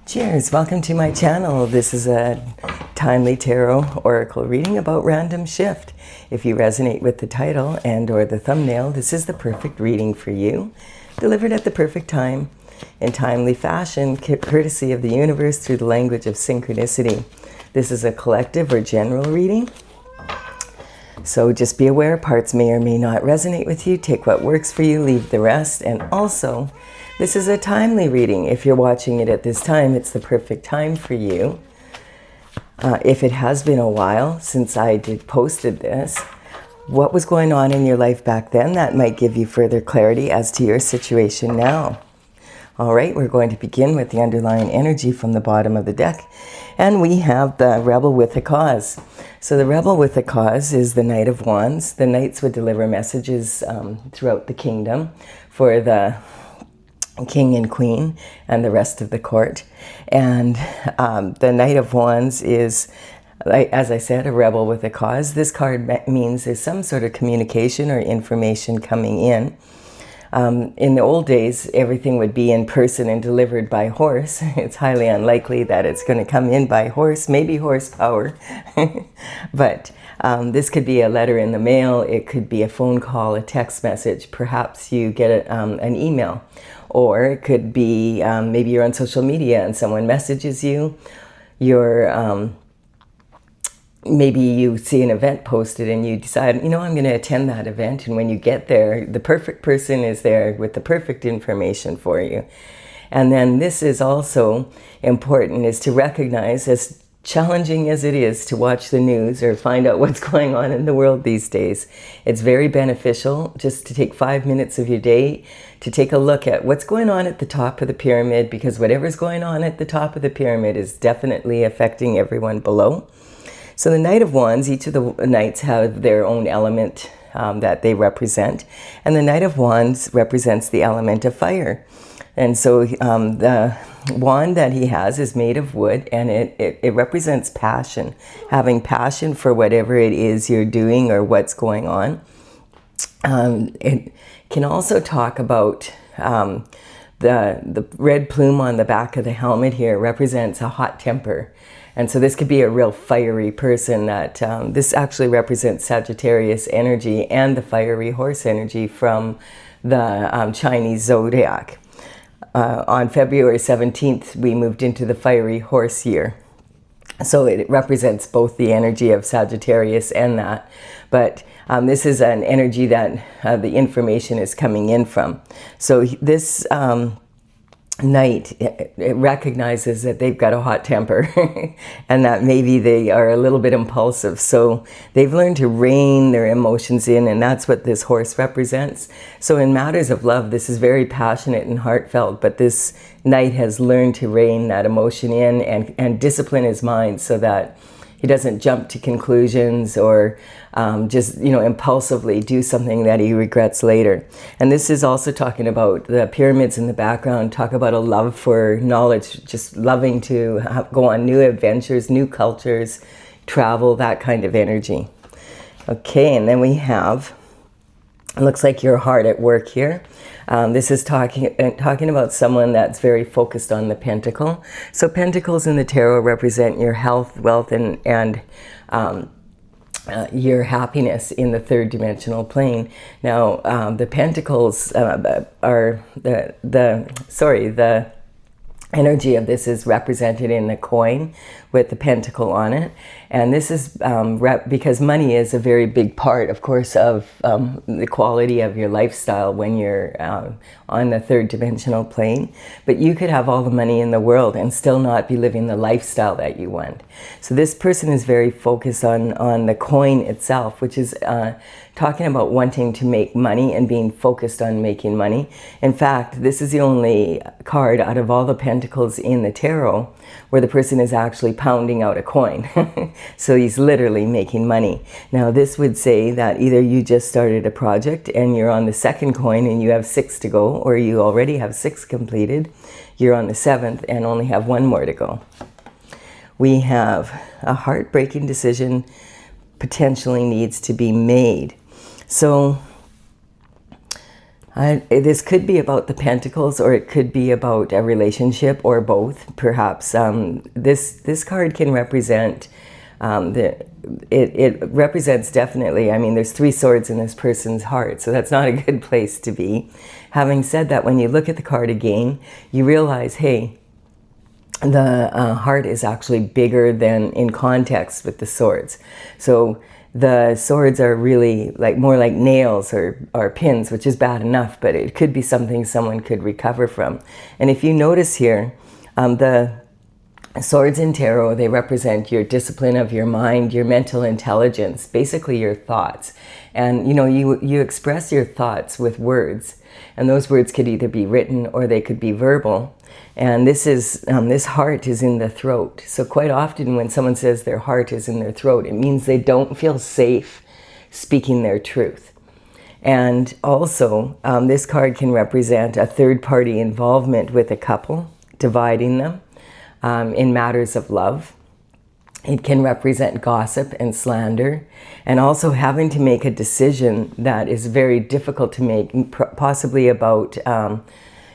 Cheers, welcome to my channel. This is a timely tarot oracle reading about random shift. If you resonate with the title and or the thumbnail, this is the perfect reading for you. Delivered at the perfect time, in timely fashion, courtesy of the universe through the language of synchronicity. This is a collective or general reading. So just be aware, parts may or may not resonate with you. Take what works for you, leave the rest. And also, this is a timely reading. If you're watching it at this time, it's the perfect time for you. If it has been a while since I posted this, what was going on in your life back then? That might give you further clarity as to your situation now. All right, we're going to begin with the underlying energy from the bottom of the deck. And we have the Rebel with a Cause. So the Rebel with a Cause is the Knight of Wands. The Knights would deliver messages throughout the kingdom for the King and Queen and the rest of the court. And the Knight of Wands is, as I said, a rebel with a cause. This card means there's some sort of communication or information coming in. In the old days, everything would be in person and delivered by horse. It's highly unlikely that it's going to come in by horse, maybe horsepower. But this could be a letter in the mail. It could be a phone call, a text message. Perhaps you get an email. Or it could be maybe you're on social media and someone messages you. Maybe you see an event posted and you decide, I'm going to attend that event. And when you get there, the perfect person is there with the perfect information for you. And then this is also important, is to recognize, as challenging as it is to watch the news or find out what's going on in the world these days, it's very beneficial just to take 5 minutes of your day to take a look at what's going on at the top of the pyramid, because whatever's going on at the top of the pyramid is definitely affecting everyone below. So the Knight of Wands, each of the knights have their own element that they represent. And the Knight of Wands represents the element of fire. And so the wand that he has is made of wood, and it represents passion, having passion for whatever it is you're doing or what's going on. It can also talk about the red plume on the back of the helmet here represents a hot temper. And so this could be a real fiery person. That this actually represents Sagittarius energy and the fiery horse energy from the Chinese zodiac. On February 17th, we moved into the fiery horse year. So it represents both the energy of Sagittarius and that. But this is an energy that the information is coming in from. So this Knight, it recognizes that they've got a hot temper and that maybe they are a little bit impulsive. So they've learned to rein their emotions in, and that's what this horse represents. So in matters of love, this is very passionate and heartfelt, but this Knight has learned to rein that emotion in and discipline his mind so that he doesn't jump to conclusions or just, impulsively do something that he regrets later. And this is also talking about the pyramids in the background, talk about a love for knowledge, just loving to go on new adventures, new cultures, travel, that kind of energy. Okay, and then we have, it looks like your heart at work here. This is talking about someone that's very focused on the pentacle. So pentacles in the tarot represent your health, wealth, and your happiness in the third dimensional plane. Now, the pentacles are the energy of this is represented in the coin with the pentacle on it. And this is because money is a very big part, of course, of the quality of your lifestyle when you're on the third dimensional plane. But you could have all the money in the world and still not be living the lifestyle that you want. So this person is very focused on the coin itself, which is talking about wanting to make money and being focused on making money. In fact, this is the only card out of all the pentacles in the tarot where the person is actually pounding out a coin. So he's literally making money. Now this would say that either you just started a project and you're on the second coin and you have 6 to go, or you already have 6 completed, you're on the 7th and only have 1 more to go. We have a heartbreaking decision potentially needs to be made. So This could be about the Pentacles, or it could be about a relationship, or both, perhaps. This card can represent, it represents definitely, I mean, there's 3 swords in this person's heart, so that's not a good place to be. Having said that, when you look at the card again, you realize, hey, the heart is actually bigger than in context with the swords. So the swords are really like more like nails or pins, which is bad enough, but it could be something someone could recover from. And if you notice here, the swords in tarot, they represent your discipline of your mind, your mental intelligence, basically your thoughts. And you know, you express your thoughts with words, and those words could either be written or they could be verbal. And this is this heart is in the throat. So quite often when someone says their heart is in their throat, it means they don't feel safe speaking their truth. And also, this card can represent a third-party involvement with a couple, dividing them in matters of love. It can represent gossip and slander, and also having to make a decision that is very difficult to make, possibly about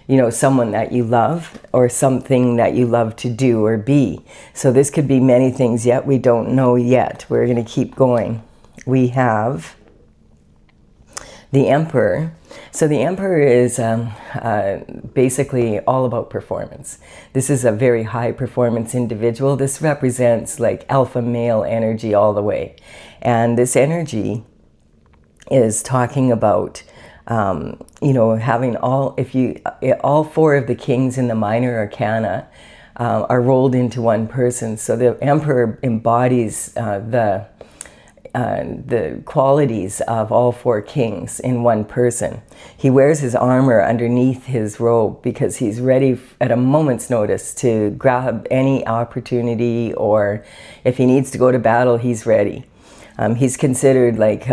you know, someone that you love or something that you love to do or be. So this could be many things yet we don't know yet. We're going to keep going. We have the Emperor. So the Emperor is basically all about performance. This is a very high performance individual. This represents like alpha male energy all the way. And this energy is talking about you know, having all 4 of the kings in the minor arcana are rolled into one person. So the Emperor embodies the qualities of all 4 kings in one person. He wears his armor underneath his robe because he's ready at a moment's notice to grab any opportunity, or if he needs to go to battle, he's ready. He's considered, like,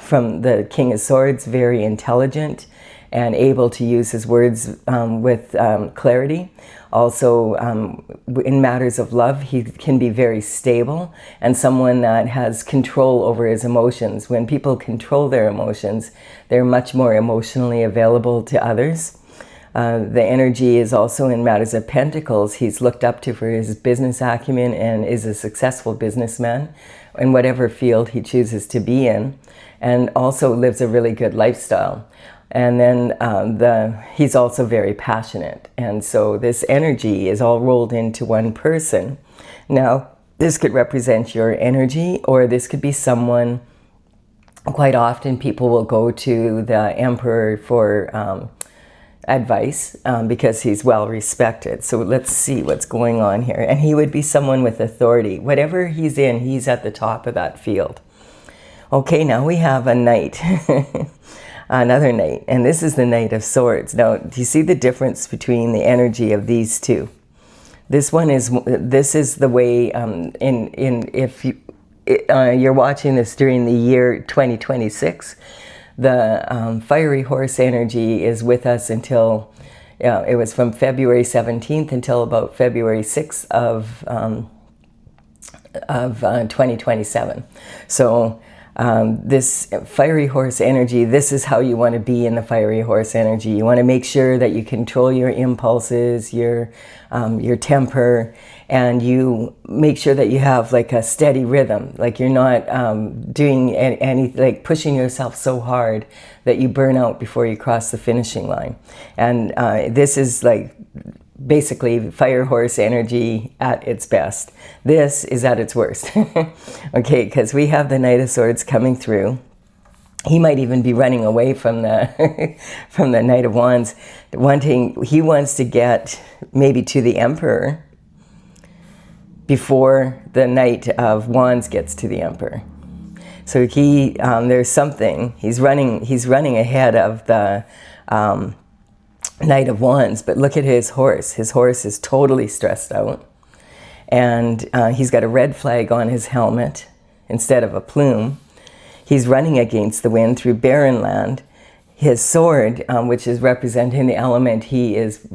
from the King of Swords, very intelligent and able to use his words with clarity. Also, in matters of love, he can be very stable and someone that has control over his emotions. When people control their emotions, they're much more emotionally available to others. The energy is also in matters of pentacles. He's looked up to for his business acumen and is a successful businessman in whatever field he chooses to be in, and also lives a really good lifestyle. And then he's also very passionate. And so this energy is all rolled into one person. Now, this could represent your energy, or this could be someone. Quite often people will go to the Emperor for advice because he's well respected. So let's see what's going on here. And he would be someone with authority. Whatever he's in, he's at the top of that field. Okay, now we have a knight. Another knight, and this is the Knight of Swords. Now, do you see the difference between the energy of these two? This is the way if you're watching this during the year 2026, the fiery horse energy is with us until it was from February 17th until about February 6th of 2027. So this fiery horse energy, this is how you want to be in the fiery horse energy. You want to make sure that you control your impulses, your temper, and you make sure that you have like a steady rhythm. Like you're not doing any like pushing yourself so hard that you burn out before you cross the finishing line. And this is like basically fire horse energy at its best. This is at its worst. Okay, because we have the Knight of Swords coming through. He might even be running away from the from the Knight of Wands. He wants to get maybe to the Emperor before the Knight of Wands gets to the Emperor. So there's something. He's running ahead of the Knight of Wands, but look at his horse. His horse is totally stressed out. And he's got a red flag on his helmet instead of a plume. He's running against the wind through barren land. His sword, which is representing the element he is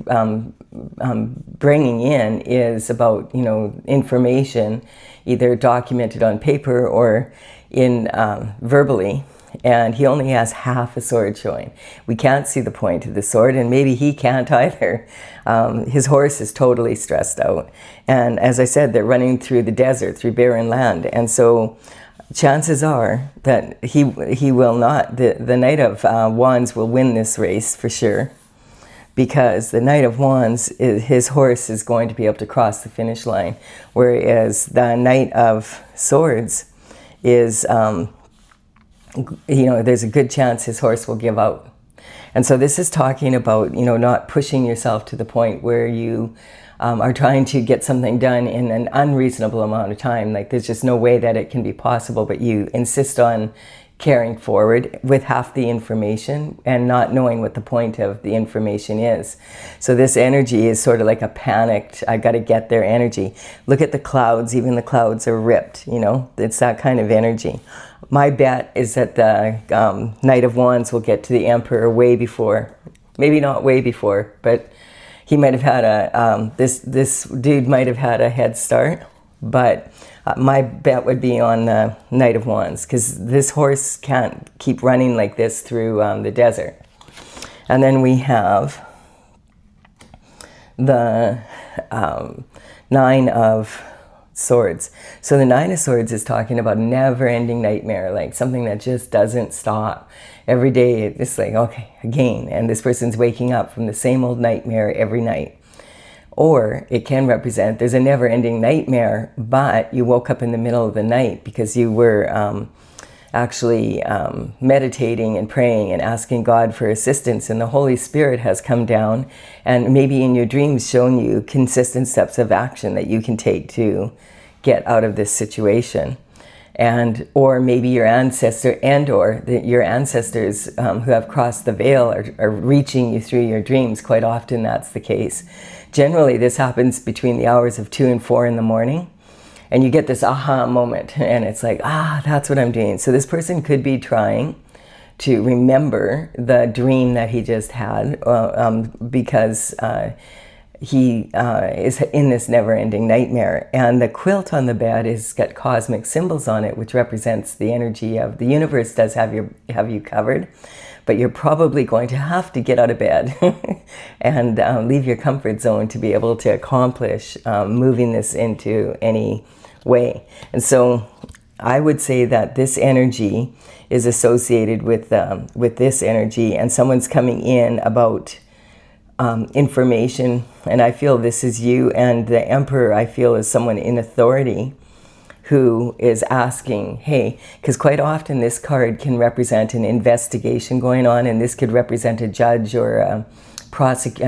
bringing in, is about, information, either documented on paper or in verbally. and he only has half a sword showing. We can't see the point of the sword, and maybe he can't either. His horse is totally stressed out. And as I said, they're running through the desert, through barren land. And so chances are that he will not, the Knight of Wands will win this race for sure, because the Knight of Wands, his horse is going to be able to cross the finish line, whereas the Knight of Swords is, there's a good chance his horse will give out. And so this is talking about, not pushing yourself to the point where you are trying to get something done in an unreasonable amount of time. Like there's just no way that it can be possible, but you insist on carrying forward with half the information and not knowing what the point of the information is. So this energy is sort of like a panicked, I got to get there energy. Look at the clouds, even the clouds are ripped, it's that kind of energy. My bet is that the Knight of Wands will get to the Emperor way before, maybe not way before, but he might have had this dude might have had a head start, but my bet would be on the Knight of Wands, because this horse can't keep running like this through the desert. And then we have the Nine of Swords. So the Nine of Swords is talking about a never-ending nightmare, like something that just doesn't stop. Every day it's like, okay, again, and this person's waking up from the same old nightmare every night. Or it can represent there's a never-ending nightmare, but you woke up in the middle of the night because you were actually meditating and praying and asking God for assistance, and the Holy Spirit has come down and maybe in your dreams shown you consistent steps of action that you can take to get out of this situation. And or maybe your ancestor your ancestors who have crossed the veil are reaching you through your dreams. Quite often that's the case. Generally this happens between the hours of 2 and 4 in the morning, and you get this aha moment, and it's like, that's what I'm doing. So this person could be trying to remember the dream that he just had because he is in this never-ending nightmare. And the quilt on the bed has got cosmic symbols on it, which represents the energy of the universe does have you covered, but you're probably going to have to get out of bed and leave your comfort zone to be able to accomplish moving this into any way. And so I would say that this energy is associated with this energy, and someone's coming in about information, and I feel this is you. And the Emperor, I feel, is someone in authority who is asking, hey, because quite often this card can represent an investigation going on, and this could represent a judge or a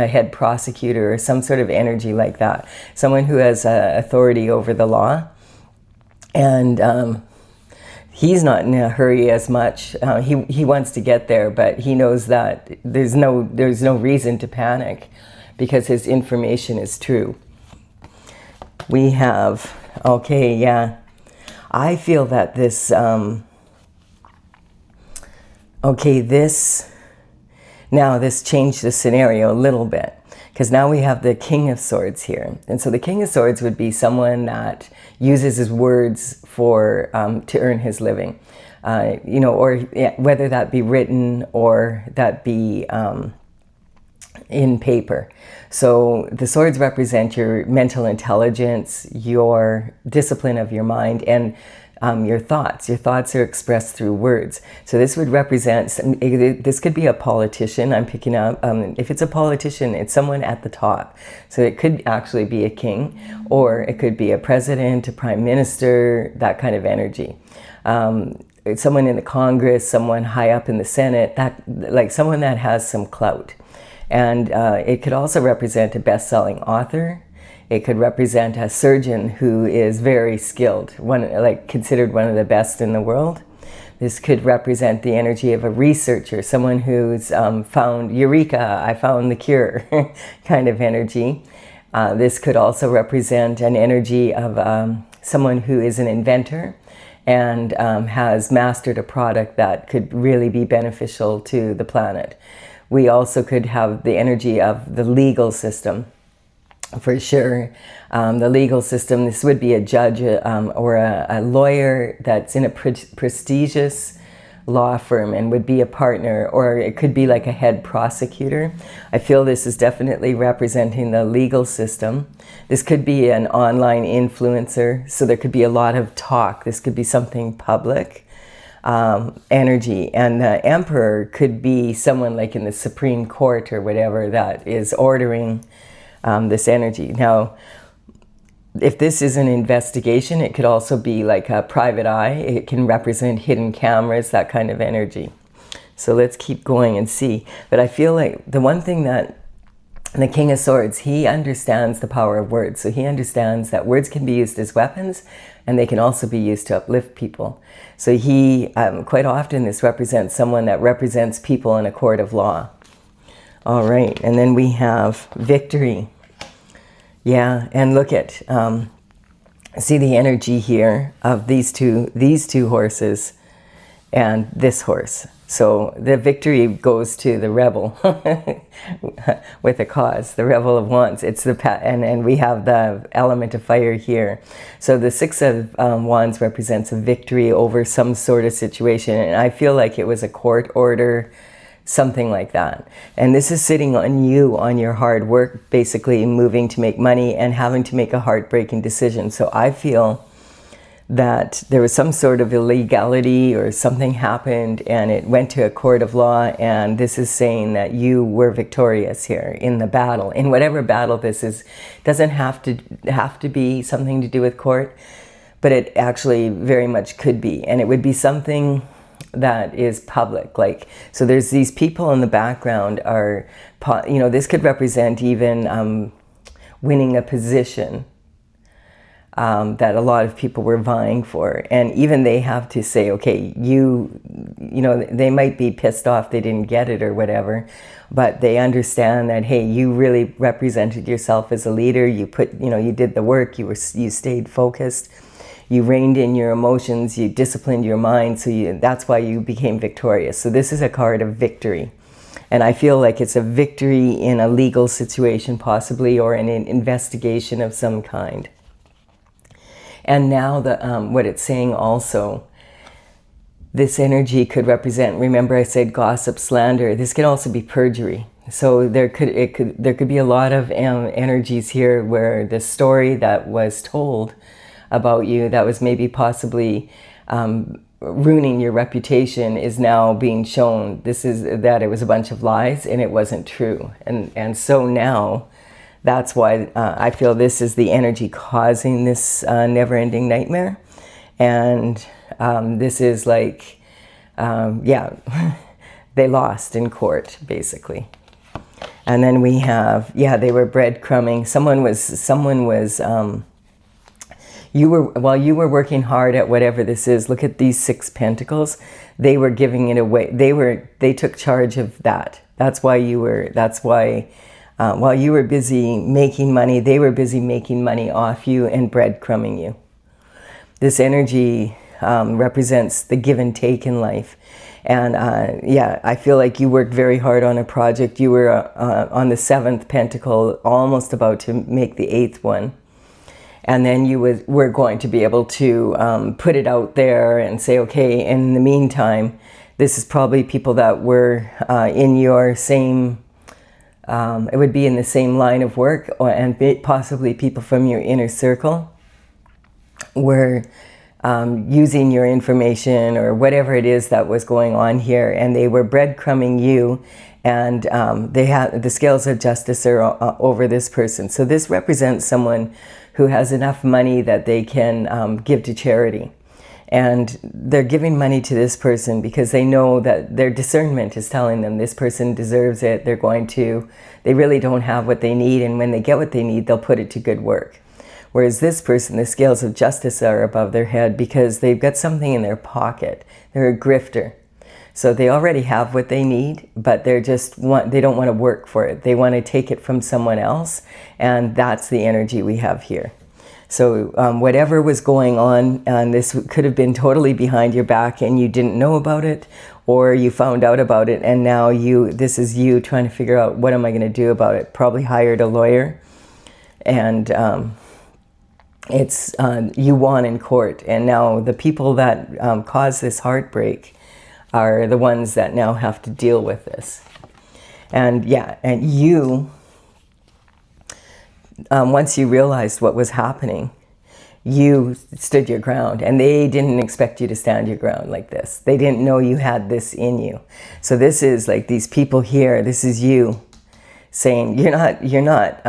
head prosecutor or some sort of energy like that, someone who has authority over the law. And he's not in a hurry as much. He wants to get there, but he knows that there's no reason to panic because his information is true. We have, okay, yeah. I feel that this, this changed the scenario a little bit, because now we have the King of Swords here. And so the King of Swords would be someone that uses his words for to earn his living, or whether that be written or that be in paper. So the swords represent your mental intelligence, your discipline of your mind, and your thoughts. Your thoughts are expressed through words. So this would represent, this could be a politician I'm picking up. If it's a politician, it's someone at the top. So it could actually be a king, or it could be a president, a prime minister, that kind of energy. Someone in the Congress, someone high up in the Senate, like someone that has some clout. And it could also represent a best-selling author. It could represent a surgeon who is very skilled, considered one of the best in the world. This could represent the energy of a researcher, someone who's found, eureka, I found the cure, kind of energy. This could also represent an energy of someone who is an inventor and has mastered a product that could really be beneficial to the planet. We also could have the energy of the legal system, for sure. The legal system, this would be a judge or a lawyer that's in a prestigious law firm and would be a partner, or it could be like a head prosecutor. I feel this is definitely representing the legal system. This could be an online influencer, so there could be a lot of talk. This could be something public. Energy, and the emperor could be someone like in the Supreme Court or whatever that is ordering this energy. Now, if this is an investigation, it could also be like a private eye. It can represent hidden cameras, that kind of energy. So let's keep going and see. But I feel like the one thing that the King of Swords, he understands the power of words. So he understands that words can be used as weapons, and they can also be used to uplift people. So he, quite often this represents someone that represents people in a court of law. All right, and then we have victory. Yeah, and look at, see the energy here of these two horses and this horse. So the victory goes to the rebel with a cause, the rebel of wands. It's the and we have the element of fire here. So the Six of Wands represents a victory over some sort of situation, and I feel like it was a court order, something like that. And this is sitting on you, on your hard work, basically moving to make money and having to make a heartbreaking decision. So I feel that there was some sort of illegality or something happened and it went to a court of law, and this is saying that you were victorious here in the battle, in whatever battle this is. Doesn't have to be something to do with court, but it actually very much could be, and it would be something that is public. Like, so there's these people in the background are, you know, this could represent even winning a position that a lot of people were vying for, and even they have to say, okay, you know, they might be pissed off they didn't get it or whatever, but they understand that, hey, you really represented yourself as a leader. You put, you know, you did the work. You stayed focused. You reined in your emotions. You disciplined your mind. So that's why you became victorious. So this is a card of victory. And I feel like it's a victory in a legal situation possibly, or in an investigation of some kind. And now what it's saying also, this energy could represent, remember I said gossip, slander, this could also be perjury. So there could be a lot of energies here where the story that was told about you that was maybe possibly ruining your reputation is now being shown. This is that it was a bunch of lies and it wasn't true. And so now that's why I feel this is the energy causing this never-ending nightmare. And this is like, yeah, they lost in court, basically. And then we have, yeah, they were breadcrumbing. Someone was, while you were working hard at whatever this is, look at these 6 pentacles. They were giving it away. They took charge of that. That's why while you were busy making money, they were busy making money off you and breadcrumbing you. This energy represents the give and take in life. And yeah, I feel like you worked very hard on a project. You were on the 7th pentacle, almost about to make the 8th one. And then you were going to be able to put it out there and say, okay, in the meantime, this is probably people that were in your same, it would be in the same line of work, and possibly people from your inner circle were using your information or whatever it is that was going on here, and they were breadcrumbing you, and they had the scales of justice are over this person. So this represents someone who has enough money that they can give to charity. And they're giving money to this person because they know that their discernment is telling them this person deserves it. They really don't have what they need, and when they get what they need, they'll put it to good work. Whereas this person, the scales of justice are above their head because they've got something in their pocket. They're a grifter. So they already have what they need, but they don't want to work for it. They want to take it from someone else, and that's the energy we have here. So whatever was going on, and this could have been totally behind your back and you didn't know about it, or you found out about it and now this is you trying to figure out, what am I going to do about it? Probably hired a lawyer, and you won in court. And now the people that caused this heartbreak, are the ones that now have to deal with this. And yeah, and you, once you realized what was happening, you stood your ground, and they didn't expect you to stand your ground like this. They didn't know you had this in you. So this is like these people here, this is you saying, you're not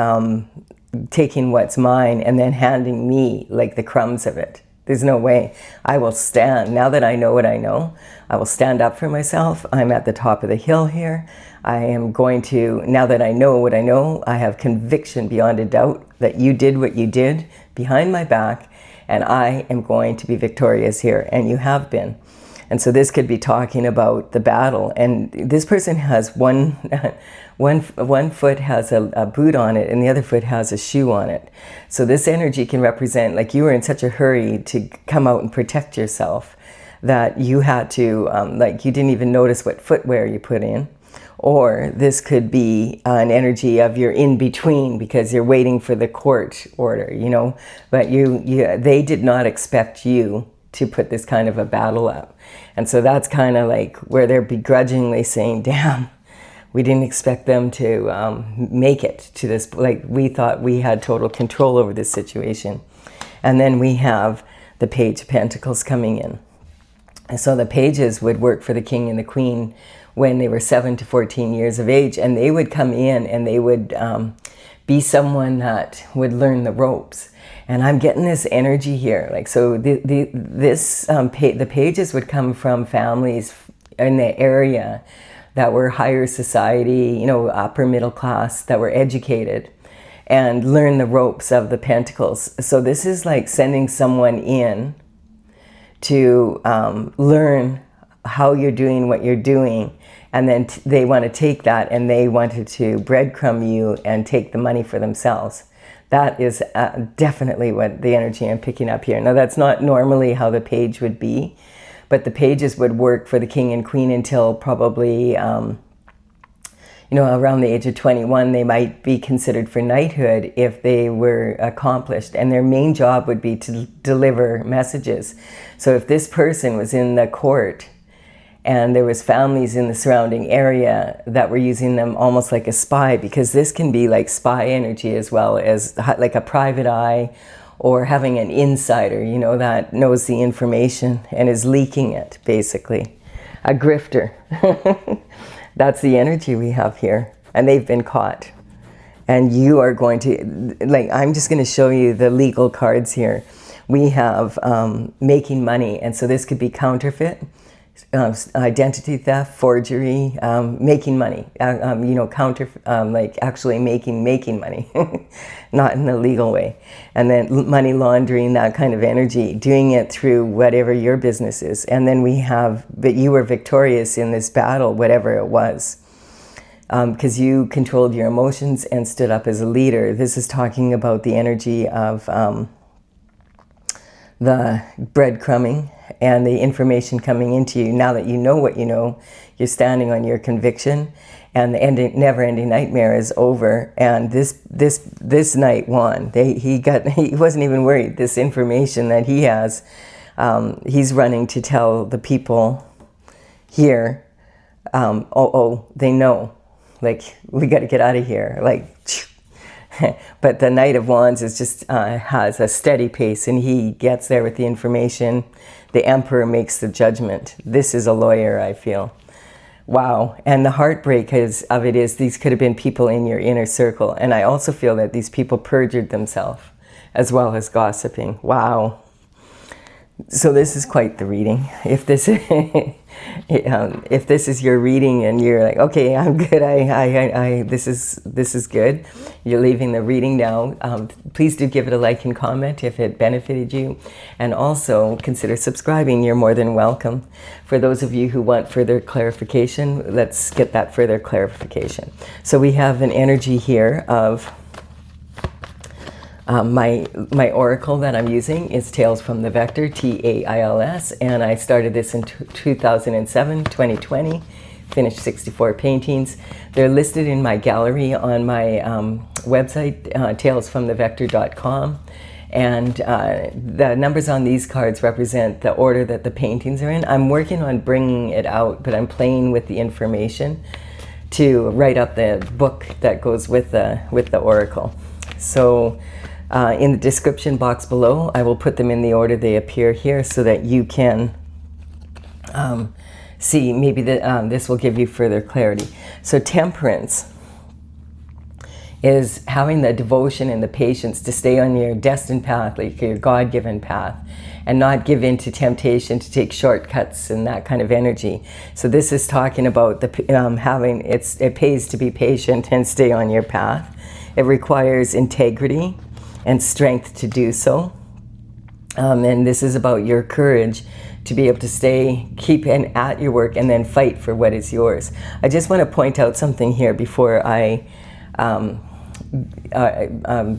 taking what's mine and then handing me like the crumbs of it. There's no way. I will stand. Now that I know what I know, I will stand up for myself. I'm at the top of the hill here. I am going to, now that I know what I know, I have conviction beyond a doubt that you did what you did behind my back, and I am going to be victorious here, and you have been. And so this could be talking about the battle, and this person has one foot has a boot on it and the other foot has a shoe on it. So this energy can represent like you were in such a hurry to come out and protect yourself that you had to, like you didn't even notice what footwear you put in. Or this could be an energy of you're in between because you're waiting for the court order, you know, but they did not expect you to put this kind of a battle up. And so that's kind of like where they're begrudgingly saying, damn, we didn't expect them to make it to this. Like we thought we had total control over this situation. And then we have the Page of Pentacles coming in. And so the pages would work for the king and the queen when they were 7 to 14 years of age, and they would come in and they would be someone that would learn the ropes. And I'm getting this energy here, like so. The pages would come from families in the area that were higher society, you know, upper middle class, that were educated and learn the ropes of the pentacles. So this is like sending someone in to learn how you're doing what you're doing, and then they want to take that and they wanted to breadcrumb you and take the money for themselves. That is definitely what the energy I'm picking up here. Now that's not normally how the page would be, but the pages would work for the king and queen until probably you know, around the age of 21. They might be considered for knighthood if they were accomplished, and their main job would be to deliver messages. So if this person was in the court and there was families in the surrounding area that were using them almost like a spy, because this can be like spy energy as well as like a private eye, or having an insider, you know, that knows the information and is leaking it, basically. A grifter. That's the energy we have here, and they've been caught. And you are going to, like, I'm just going to show you the legal cards here. We have making money, and so this could be counterfeit, identity theft, forgery, making money, you know, like actually making money, not in a legal way. And then money laundering, that kind of energy, doing it through whatever your business is. And then we have, but you were victorious in this battle, whatever it was, because you controlled your emotions and stood up as a leader. This is talking about the energy of the breadcrumbing and the information coming into you. Now that you know what you know, you're standing on your conviction, and the never-ending nightmare is over. And this knight won. He wasn't even worried. This information that he has, he's running to tell the people here. They know. Like, we got to get out of here. Like. But the Knight of Wands is just has a steady pace, and he gets there with the information. The Emperor makes the judgment. This is a lawyer, I feel. Wow. And the heartbreak of it is these could have been people in your inner circle. And I also feel that these people perjured themselves as well as gossiping. Wow. So this is quite the reading. If this is your reading and you're like, okay, I'm good, this is good, you're leaving the reading now, please do give it a like and comment if it benefited you, and also consider subscribing. You're more than welcome. For those of you who want further clarification, let's get that further clarification. So we have an energy here of my oracle that I'm using is Tales from the Vector, Tails, and I started this in 2020, finished 64 paintings. They're listed in my gallery on my website, talesfromthevector.com, And the numbers on these cards represent the order that the paintings are in. I'm working on bringing it out, but I'm playing with the information to write up the book that goes with the oracle. So in the description box below, I will put them in the order they appear here so that you can see. Maybe this will give you further clarity. So temperance is having the devotion and the patience to stay on your destined path, like your God-given path, and not give in to temptation to take shortcuts and that kind of energy. So this is talking about the it pays to be patient and stay on your path. It requires integrity and strength to do so. And this is about your courage to be able to keep at your work and then fight for what is yours. I just want to point out something here before I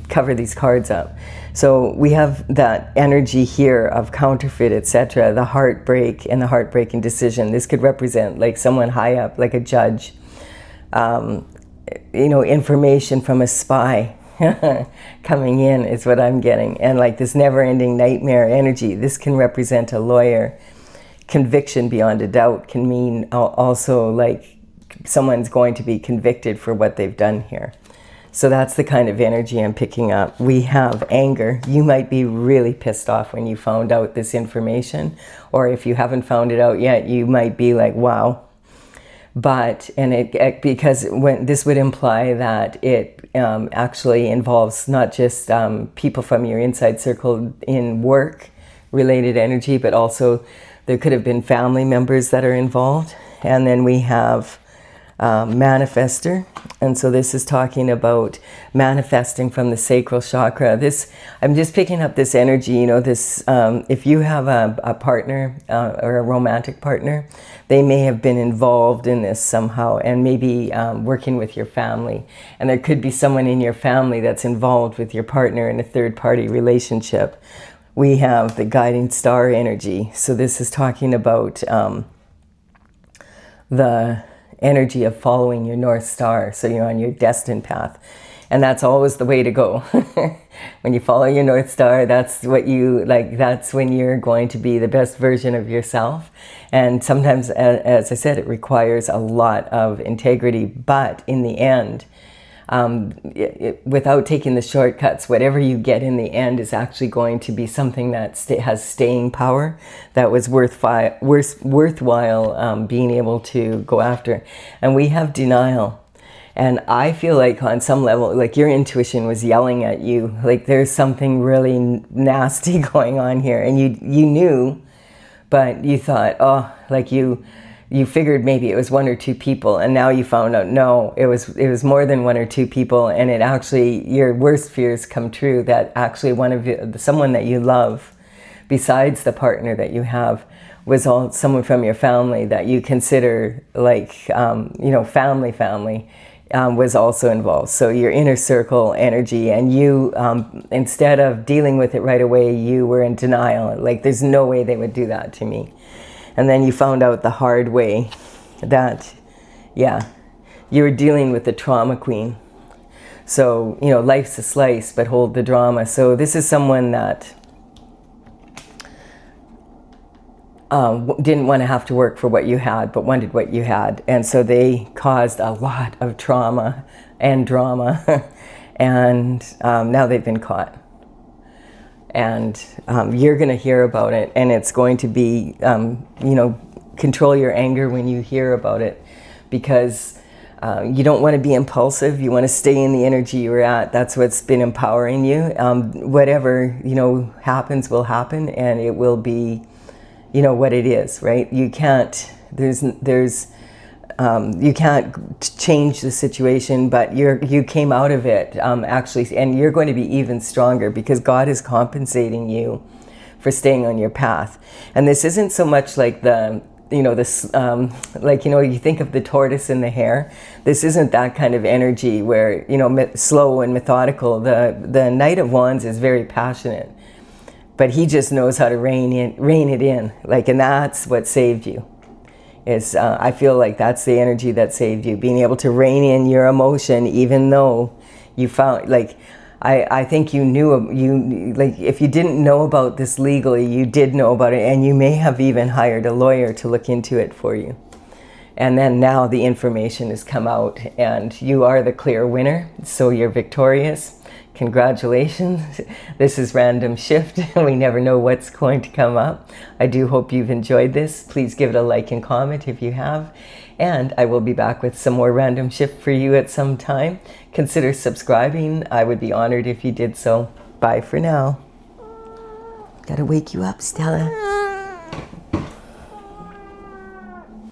cover these cards up. So we have that energy here of counterfeit, etc., the heartbreak and the heartbreaking decision. This could represent like someone high up, like a judge, information from a spy coming in is what I'm getting, and like this never-ending nightmare energy. This can represent a lawyer. Conviction beyond a doubt can mean also like someone's going to be convicted for what they've done here. So that's the kind of energy I'm picking up. We have anger. You might be really pissed off when you found out this information, or if you haven't found it out yet, you might be like, wow. But, because this would imply that it actually involves not just people from your inside circle in work related energy, but also there could have been family members that are involved. And then we have manifester, and so this is talking about manifesting from the sacral chakra. I'm just picking up this energy, this if you have a partner or a romantic partner, they may have been involved in this somehow, and maybe working with your family, and there could be someone in your family that's involved with your partner in a third-party relationship. We have the guiding star energy, so this is talking about the energy of following your North Star, so you're on your destined path. And that's always the way to go. When you follow your North Star, that's what you like, that's when you're going to be the best version of yourself. And sometimes, as I said, it requires a lot of integrity, but in the end, without taking the shortcuts, whatever you get in the end is actually going to be something that has staying power, that was worthwhile being able to go after. And we have denial. And I feel like on some level, like your intuition was yelling at you, like there's something really nasty going on here. And you knew, but you thought, oh, like you figured maybe it was one or two people, and now you found out no, it was more than one or two people, and it actually, your worst fears come true, that actually someone that you love, besides the partner that you have, was someone from your family that you consider like family, was also involved. So your inner circle energy, and you, instead of dealing with it right away, you were in denial, like there's no way they would do that to me. And then you found out the hard way that, you were dealing with the trauma queen. So, life's a slice, but hold the drama. So this is someone that didn't want to have to work for what you had, but wanted what you had. And so they caused a lot of trauma and drama. And now they've been caught. And you're going to hear about it, and it's going to be, control your anger when you hear about it, because you don't want to be impulsive. You want to stay in the energy you're at. That's what's been empowering you. Whatever, happens will happen, and it will be, what it is, right? You can't, you can't change the situation, but you came out of it actually, and you're going to be even stronger because God is compensating you for staying on your path. And this isn't so much like you think of the tortoise and the hare. This isn't that kind of energy where, slow and methodical. The Knight of Wands is very passionate, but he just knows how to rein it in, and that's what saved you. I feel like that's the energy that saved you, being able to rein in your emotion, even though you found, I think you knew, like, if you didn't know about this legally, you did know about it, and you may have even hired a lawyer to look into it for you. And then now the information has come out and you are the clear winner, so you're victorious. Congratulations. This is Random Shift. We never know what's going to come up. I do hope you've enjoyed this. Please give it a like and comment if you have. And I will be back with some more Random Shift for you at some time. Consider subscribing. I would be honored if you did so. Bye for now. Gotta wake you up, Stella.